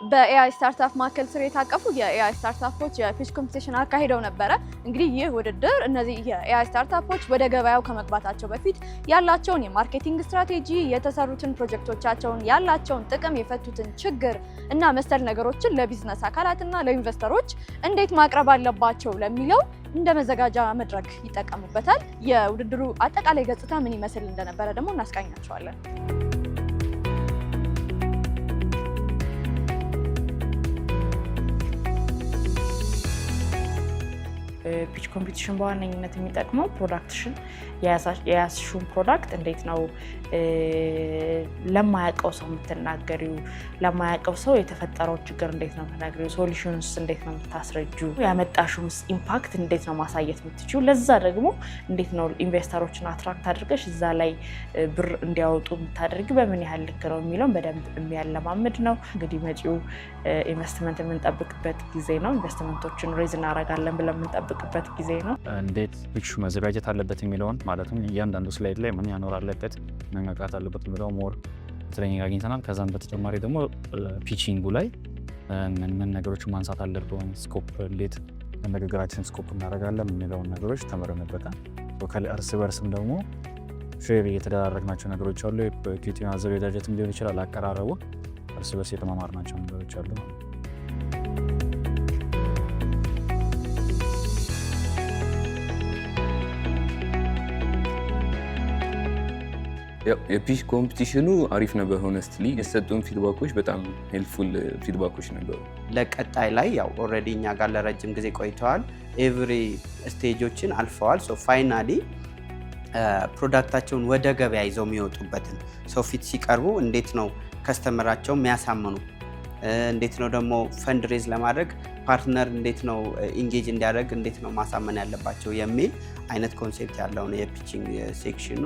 በኤአይ ስታርታፕ ማዕከል ስር የታቀፉ የኤአይ ስታርታፖች የፒች ኮምፒቲሽን አካሂደው ነበረ። እንግዲህ ይህ ውድድር እነዚህ የኤአይ ስታርታፖች ወደ ገበያው ከመግባታቸው በፊት ያላቸውን የማርኬቲንግ ስትራቴጂ፣ የተሰሩትን ፕሮጀክቶቻቸውን፣ ያላቸውን ጥቅም፣ የፈቱትን ችግር እና መሰል ነገሮችን ለቢዝነስ አካላትና ለኢንቨስተሮች እንዴት ማቅረብ አለባቸው ለሚለው እንደ መዘጋጃ መድረክ ይጠቀሙበታል። የውድድሩ አጠቃላይ ገጽታ ምን ይመስል እንደነበረ ደግሞ እናስቃኛቸዋለን። ፒች ኮምፒቲሽን በዋነኝነት የሚጠቅመው ፕሮዳክትሽን የያዝሽውን ፕሮዳክት እንዴት ነው ለማያውቀው ሰው የምትናገሪው፣ ለማያውቀው ሰው የተፈጠረው ችግር እንዴት ነው የምትናገሪው፣ ሶሉሽንስ እንዴት ነው የምታስረጁ፣ ያመጣሽውን ኢምፓክት እንዴት ነው ማሳየት የምትችይው፣ ለዛ ደግሞ እንዴት ነው ኢንቨስተሮችን አትራክት አድርገሽ እዛ ላይ ብር እንዲያወጡ የምታደርጊው፣ በምን ያህል ልክ ነው የሚለውን በደንብ የሚያለማምድ ነው። እንግዲህ መጪው ኢንቨስትመንት የምንጠብቅበት ጊዜ ነው። ኢንቨስትመንቶችን ሬዝ እናደርጋለን ብለን የምንጠብቅበት ጊዜ ነው። እንዴት ፒቹ መዘጋጀት አለበት የሚለውን ማለትም እያንዳንዱ ስላይድ ላይ ምን ያኖር አለበት ምን መቅረት አለበት የሚለው ሞር ትሬኒንግ አግኝተናል። ከዛም በተጨማሪ ደግሞ ፒቺንጉ ላይ ምን ነገሮችን ማንሳት አለብን፣ ስኮፕ እንዴት ንግግራችን ስኮፕ እናደርጋለን የሚለውን ነገሮች ተመረንበታል። እርስ በርስም ደግሞ ሼር እየተደራረግናቸው ነገሮች አሉ። ፒቲ አዘገጃጀትም ሊሆን ይችላል፣ አቀራረቡ እርስ በርስ የተማማርናቸው ነገሮች አሉ። የፒች ኮምፒቲሽኑ አሪፍ ነበር። ሆነስትሊ የሰጡን ፊድባኮች በጣም ሄልፕፉል ፊድባኮች ነበሩ። ለቀጣይ ላይ ያው ኦልሬዲ እኛ ጋር ለረጅም ጊዜ ቆይተዋል። ኤቭሪ ስቴጆችን አልፈዋል። ሶ ፋይናሊ ፕሮዳክታቸውን ወደ ገበያ ይዘው የሚወጡበትን ሰው ፊት ሲቀርቡ እንዴት ነው ከስተመራቸው የሚያሳምኑ፣ እንዴት ነው ደግሞ ፈንድሬዝ ለማድረግ ፓርትነር እንዴት ነው ኢንጌጅ እንዲያደርግ እንዴት ነው ማሳመን ያለባቸው የሚል አይነት ኮንሴፕት ያለው ነው የፒቺንግ ሴክሽኑ።